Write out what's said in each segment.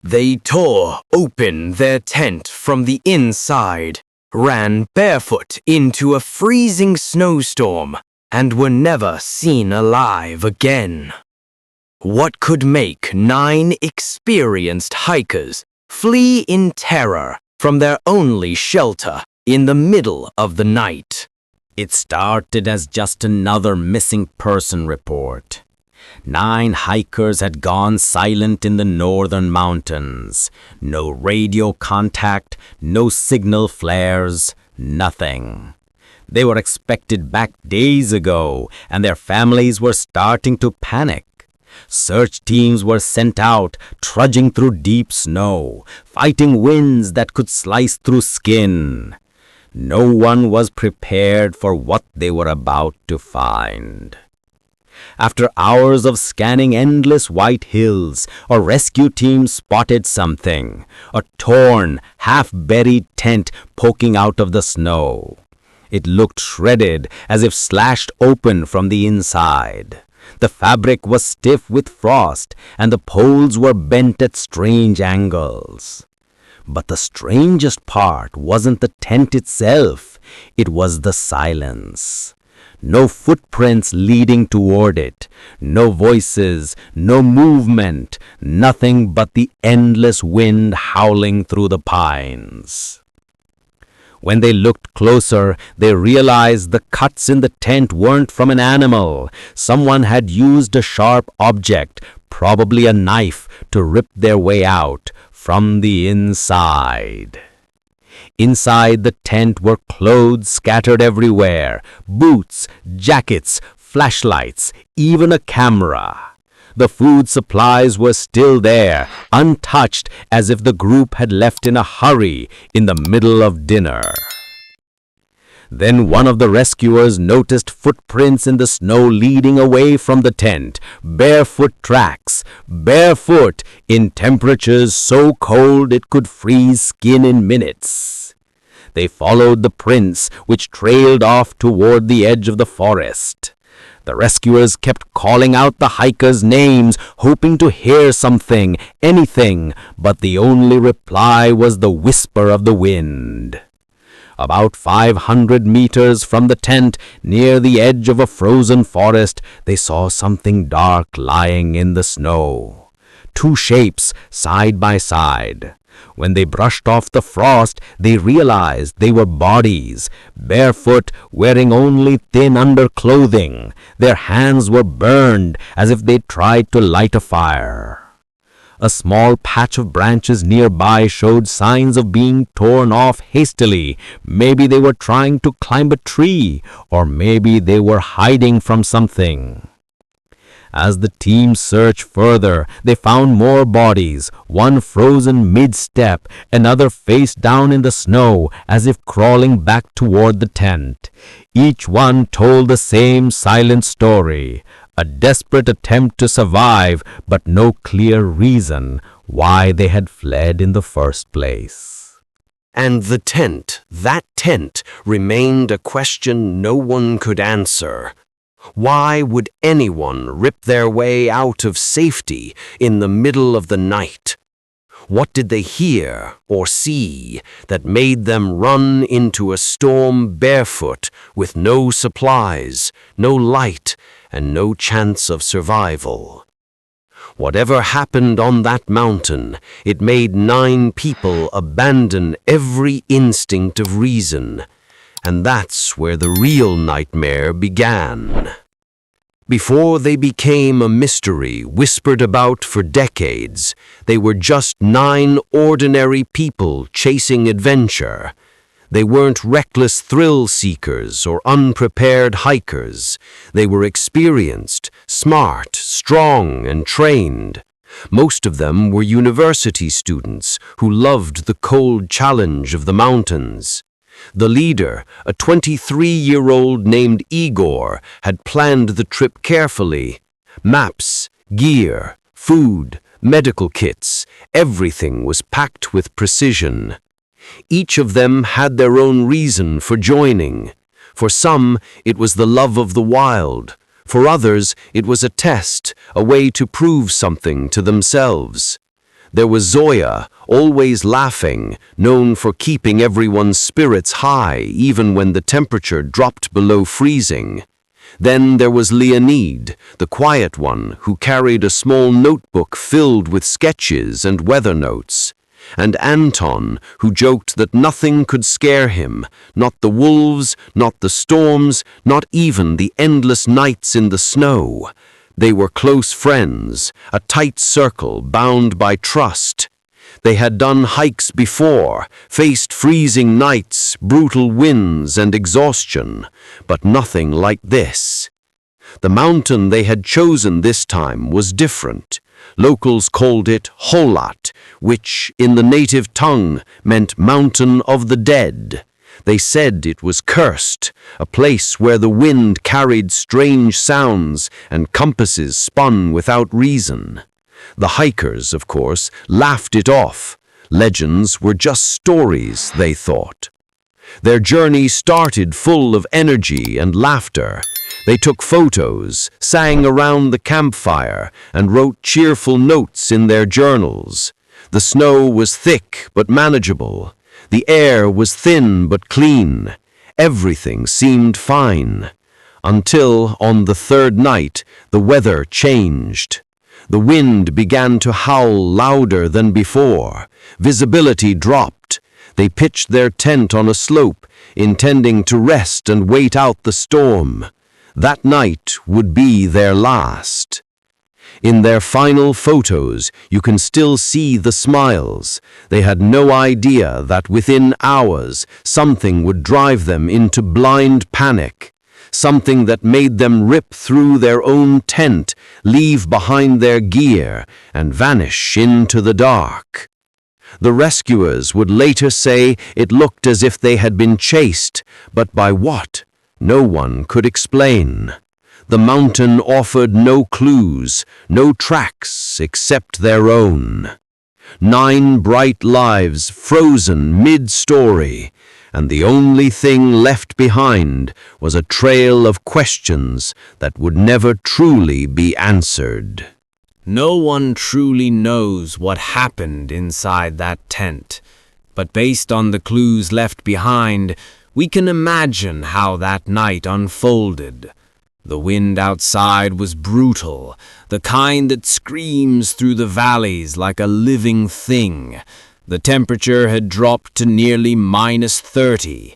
They tore open their tent from the inside, ran barefoot into a freezing snowstorm, and were never seen alive again. What could make 9 experienced hikers flee in terror from their only shelter in the middle of the night? It started as just another missing person report. 9 hikers had gone silent in the northern mountains. No radio contact, no signal flares, nothing. They were expected back days ago, and their families were starting to panic. Search teams were sent out, trudging through deep snow, fighting winds that could slice through skin. No one was prepared for what they were about to find. After hours of scanning endless white hills, a rescue team spotted something, a torn, half-buried tent poking out of the snow. It looked shredded, as if slashed open from the inside. The fabric was stiff with frost, and the poles were bent at strange angles. But the strangest part wasn't the tent itself, it was the silence. No footprints leading toward it, no voices, no movement, nothing but the endless wind howling through the pines. When they looked closer, they realized the cuts in the tent weren't from an animal. Someone had used a sharp object, probably a knife, to rip their way out from the inside. Inside the tent were clothes scattered everywhere, boots, jackets, flashlights, even a camera. The food supplies were still there, untouched, as if the group had left in a hurry in the middle of dinner. Then one of the rescuers noticed footprints in the snow leading away from the tent, barefoot tracks, barefoot in temperatures so cold it could freeze skin in minutes. They followed the prints, which trailed off toward the edge of the forest. The rescuers kept calling out the hikers' names, hoping to hear something, anything, but the only reply was the whisper of the wind. About 500 meters from the tent, near the edge of a frozen forest, they saw something dark lying in the snow. 2 shapes, side by side. When they brushed off the frost, they realized they were bodies, barefoot, wearing only thin underclothing. Their hands were burned as if they tried to light a fire. A small patch of branches nearby showed signs of being torn off hastily. Maybe they were trying to climb a tree, or maybe they were hiding from something. As the team searched further, they found more bodies, one frozen mid-step, another face down in the snow, as if crawling back toward the tent. Each one told the same silent story, a desperate attempt to survive, but no clear reason why they had fled in the first place. And the tent, that tent, remained a question no one could answer. Why would anyone rip their way out of safety in the middle of the night? What did they hear or see that made them run into a storm barefoot with no supplies, no light, and no chance of survival? Whatever happened on that mountain, it made 9 people abandon every instinct of reason. And that's where the real nightmare began. Before they became a mystery whispered about for decades, they were just 9 ordinary people chasing adventure. They weren't reckless thrill seekers or unprepared hikers. They were experienced, smart, strong, and trained. Most of them were university students who loved the cold challenge of the mountains. The leader, a 23-year-old named Igor, had planned the trip carefully. Maps, gear, food, medical kits, everything was packed with precision. Each of them had their own reason for joining. For some, it was the love of the wild. For others, it was a test, a way to prove something to themselves. There was Zoya, always laughing, known for keeping everyone's spirits high even when the temperature dropped below freezing. Then there was Leonid, the quiet one, who carried a small notebook filled with sketches and weather notes. And Anton, who joked that nothing could scare him, not the wolves, not the storms, not even the endless nights in the snow. They were close friends, a tight circle bound by trust. They had done hikes before, faced freezing nights, brutal winds, and exhaustion, but nothing like this. The mountain they had chosen this time was different. Locals called it Holat, which, in the native tongue, meant Mountain of the Dead. They said it was cursed, a place where the wind carried strange sounds and compasses spun without reason. The hikers, of course, laughed it off. Legends were just stories, they thought. Their journey started full of energy and laughter. They took photos, sang around the campfire, and wrote cheerful notes in their journals. The snow was thick but manageable. The air was thin but clean. Everything seemed fine. Until, on the third night, the weather changed. The wind began to howl louder than before. Visibility dropped. They pitched their tent on a slope, intending to rest and wait out the storm. That night would be their last. In their final photos, you can still see the smiles. They had no idea that within hours, something would drive them into blind panic. Something that made them rip through their own tent, leave behind their gear, and vanish into the dark. The rescuers would later say it looked as if they had been chased, but by what? No one could explain. The mountain offered no clues, no tracks except their own. 9 bright lives frozen mid-story, and the only thing left behind was a trail of questions that would never truly be answered. No one truly knows what happened inside that tent, but based on the clues left behind, we can imagine how that night unfolded. The wind outside was brutal, the kind that screams through the valleys like a living thing. The temperature had dropped to nearly -30.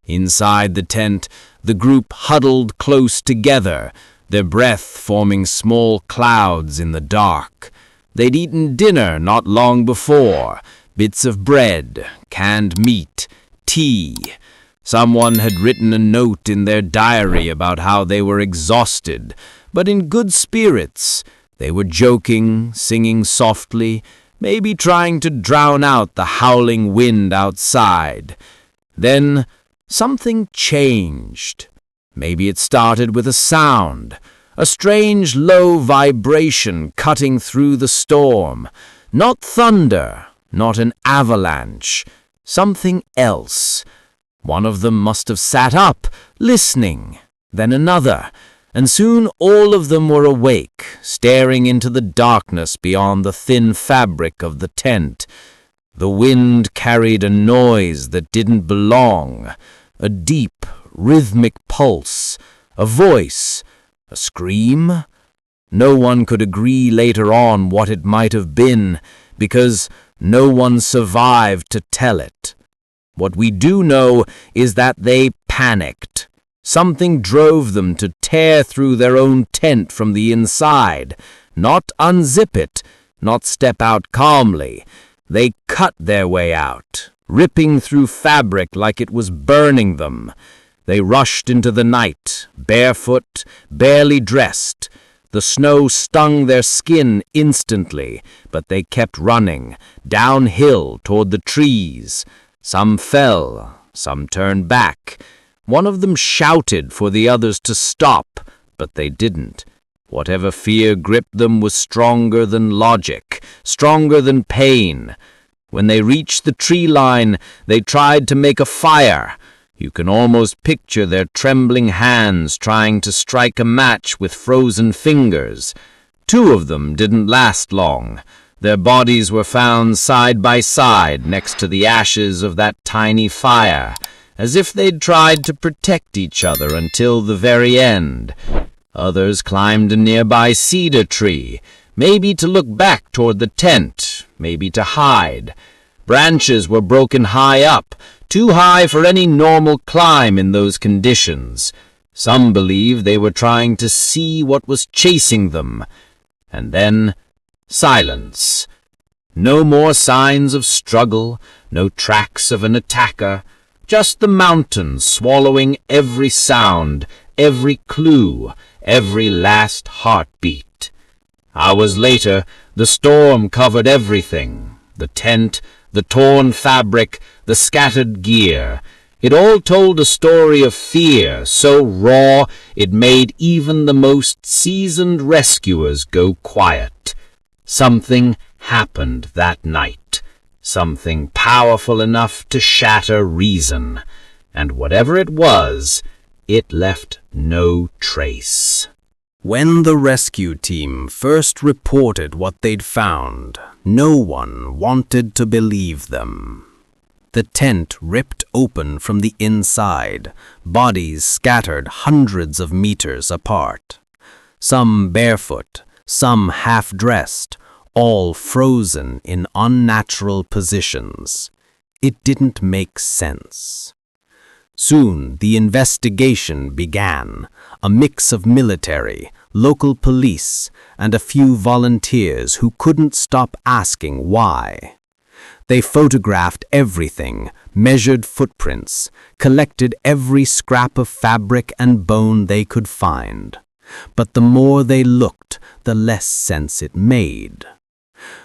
Inside the tent, the group huddled close together, their breath forming small clouds in the dark. They'd eaten dinner not long before, bits of bread, canned meat, tea. Someone had written a note in their diary about how they were exhausted, but in good spirits. They were joking, singing softly, maybe trying to drown out the howling wind outside. Then something changed. Maybe it started with a sound, a strange low vibration cutting through the storm. Not thunder, not an avalanche, something else. One of them must have sat up, listening, then another, and soon all of them were awake, staring into the darkness beyond the thin fabric of the tent. The wind carried a noise that didn't belong, a deep, rhythmic pulse, a voice, a scream. No one could agree later on what it might have been, because no one survived to tell it. What we do know is that they panicked. Something drove them to tear through their own tent from the inside, not unzip it, not step out calmly. They cut their way out, ripping through fabric like it was burning them. They rushed into the night, barefoot, barely dressed. The snow stung their skin instantly, but they kept running, downhill toward the trees. Some fell, some turned back. One of them shouted for the others to stop, but they didn't. Whatever fear gripped them was stronger than logic, stronger than pain. When they reached the tree line, they tried to make a fire. You can almost picture their trembling hands trying to strike a match with frozen fingers. 2 of them didn't last long. Their bodies were found side by side next to the ashes of that tiny fire, as if they'd tried to protect each other until the very end. Others climbed a nearby cedar tree, maybe to look back toward the tent, maybe to hide. Branches were broken high up, too high for any normal climb in those conditions. Some believed they were trying to see what was chasing them. And then silence. No more signs of struggle, no tracks of an attacker, just the mountain swallowing every sound, every clue, every last heartbeat. Hours later, the storm covered everything, the tent, the torn fabric, the scattered gear. It all told a story of fear so raw it made even the most seasoned rescuers go quiet. Something happened that night, something powerful enough to shatter reason, and whatever it was, it left no trace. When the rescue team first reported what they'd found, no one wanted to believe them. The tent ripped open from the inside, bodies scattered hundreds of meters apart. Some barefoot, some half-dressed, all frozen in unnatural positions. It didn't make sense. Soon the investigation began, a mix of military, local police, and a few volunteers who couldn't stop asking why. They photographed everything, measured footprints, collected every scrap of fabric and bone they could find. But the more they looked, the less sense it made.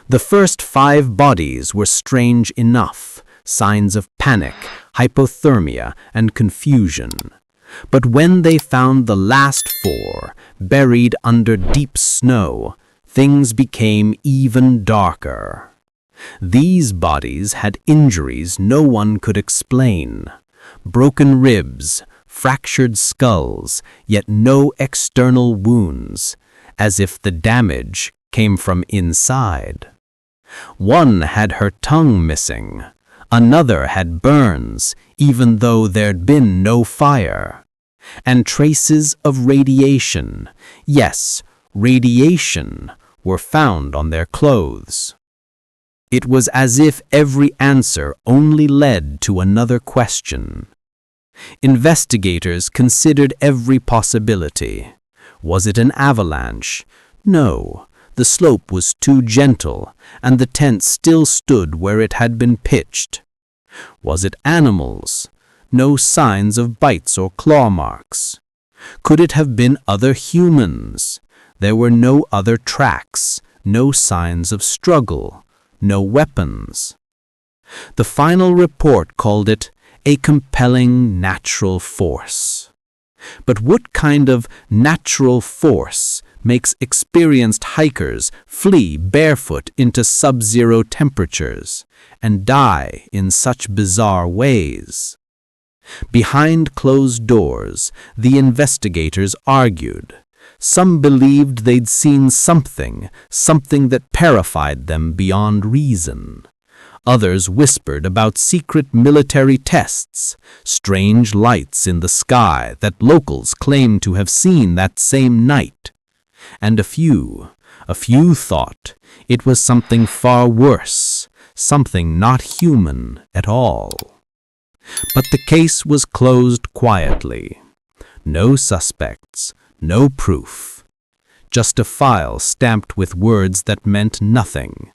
The first 5 bodies were strange enough, signs of panic, hypothermia, and confusion. But when they found the last 4, buried under deep snow, things became even darker. These bodies had injuries no one could explain. Broken ribs, fractured skulls, yet no external wounds, as if the damage came from inside. One had her tongue missing. Another had burns, even though there'd been no fire. And traces of radiation, yes, radiation, were found on their clothes. It was as if every answer only led to another question. Investigators considered every possibility. Was it an avalanche? No, the slope was too gentle, and the tent still stood where it had been pitched. Was it animals? No signs of bites or claw marks. Could it have been other humans? There were no other tracks, no signs of struggle, no weapons. The final report called it a compelling natural force. But what kind of natural force makes experienced hikers flee barefoot into sub-zero temperatures and die in such bizarre ways? Behind closed doors, the investigators argued. Some believed they'd seen something that terrified them beyond reason. Others whispered about secret military tests, strange lights in the sky that locals claimed to have seen that same night. And a few thought it was something far worse, something not human at all. But the case was closed quietly. No suspects, no proof. Just a file stamped with words that meant nothing.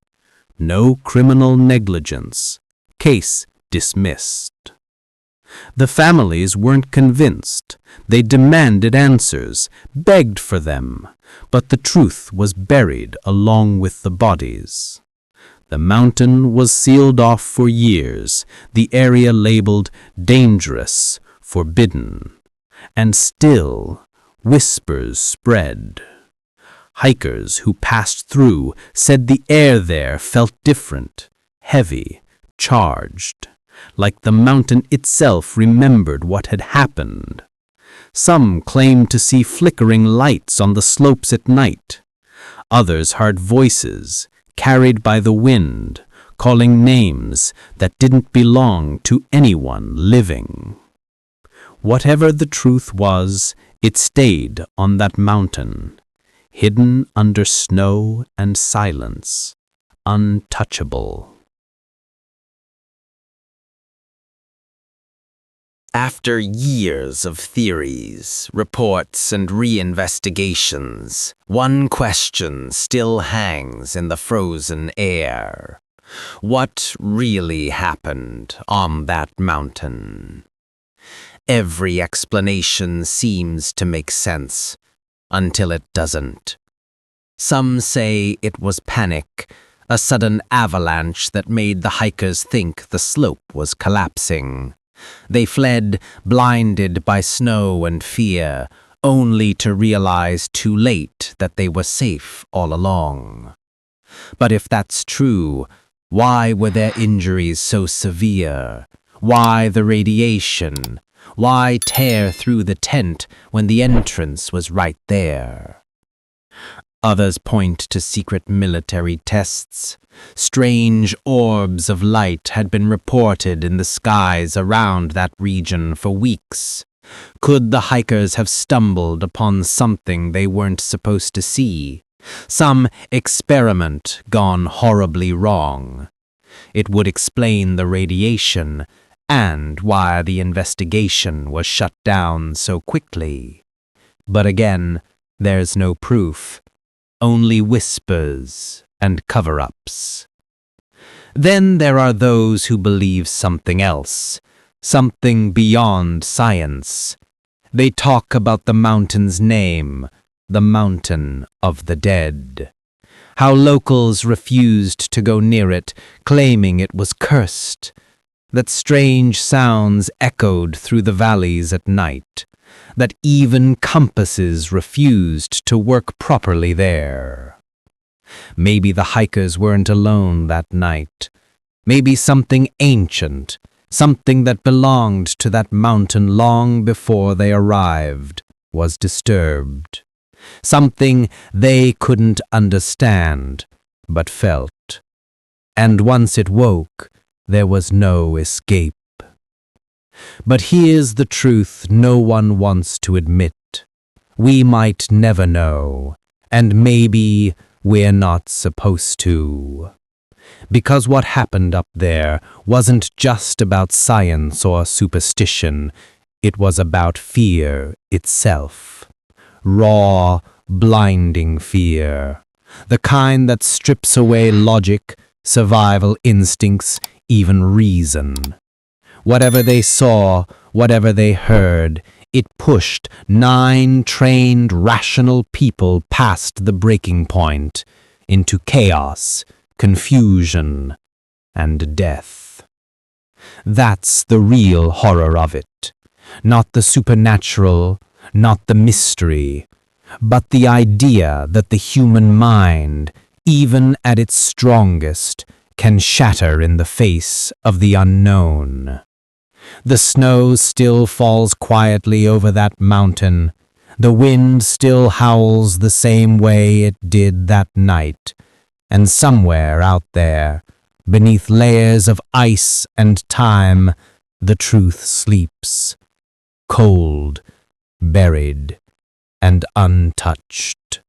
No criminal negligence. Case dismissed. The families weren't convinced. They demanded answers, begged for them, but the truth was buried along with the bodies. The mountain was sealed off for years, the area labeled dangerous, forbidden, and still whispers spread. Hikers who passed through said the air there felt different, heavy, charged, like the mountain itself remembered what had happened. Some claimed to see flickering lights on the slopes at night. Others heard voices, carried by the wind, calling names that didn't belong to anyone living. Whatever the truth was, it stayed on that mountain, hidden under snow and silence, untouchable. After years of theories, reports, and reinvestigations, one question still hangs in the frozen air. What really happened on that mountain? Every explanation seems to make sense, until it doesn't. Some say it was panic, a sudden avalanche that made the hikers think the slope was collapsing. They fled, blinded by snow and fear, only to realize too late that they were safe all along. But if that's true, why were their injuries so severe? Why the radiation? Why tear through the tent when the entrance was right there? Others point to secret military tests. Strange orbs of light had been reported in the skies around that region for weeks. Could the hikers have stumbled upon something they weren't supposed to see? Some experiment gone horribly wrong? It would explain the radiation and why the investigation was shut down so quickly. But again, there's no proof. Only whispers and cover-ups. Then there are those who believe something else, something beyond science. They talk about the mountain's name, the Mountain of the Dead. How locals refused to go near it, claiming it was cursed. That strange sounds echoed through the valleys at night. That even compasses refused to work properly there. Maybe the hikers weren't alone that night. Maybe something ancient, something that belonged to that mountain long before they arrived, was disturbed. Something they couldn't understand, but felt. And once it woke, there was no escape. But here's the truth no one wants to admit. We might never know, and maybe we're not supposed to. Because what happened up there wasn't just about science or superstition, it was about fear itself. Raw, blinding fear. The kind that strips away logic, survival instincts, even reason. Whatever they saw, whatever they heard, it pushed 9 trained, rational people past the breaking point, into chaos, confusion, and death. That's the real horror of it. Not the supernatural, not the mystery, but the idea that the human mind, even at its strongest, can shatter in the face of the unknown. The snow still falls quietly over that mountain. The wind still howls the same way it did that night. And somewhere out there, beneath layers of ice and time, the truth sleeps, cold, buried, and untouched.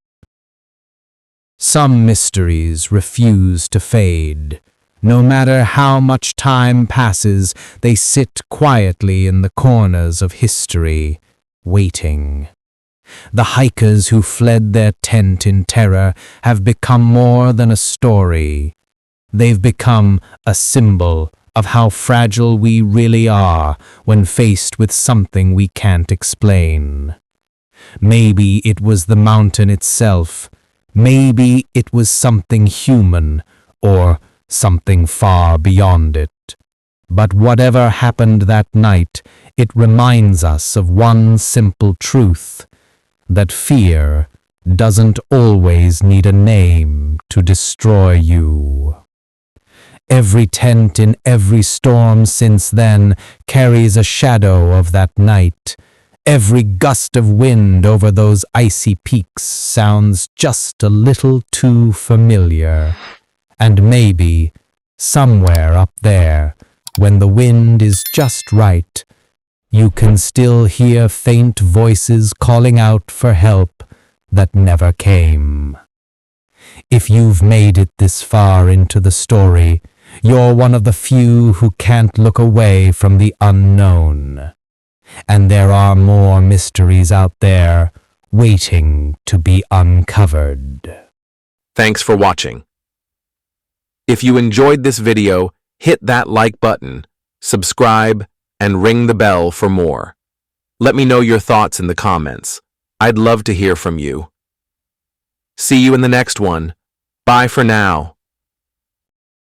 Some mysteries refuse to fade. No matter how much time passes, they sit quietly in the corners of history, waiting. The hikers who fled their tent in terror have become more than a story. They've become a symbol of how fragile we really are when faced with something we can't explain. Maybe it was the mountain itself. Maybe it was something human, or something far beyond it. But whatever happened that night, it reminds us of one simple truth, that fear doesn't always need a name to destroy you. Every tent in every storm since then carries a shadow of that night. Every gust of wind over those icy peaks sounds just a little too familiar. And maybe, somewhere up there, when the wind is just right, you can still hear faint voices calling out for help that never came. If you've made it this far into the story, you're one of the few who can't look away from the unknown. And there are more mysteries out there waiting to be uncovered. Thanks for watching. If you enjoyed this video, hit that like button, subscribe, and ring the bell for more. Let me know your thoughts in the comments. I'd love to hear from you. See you in the next one. Bye for now.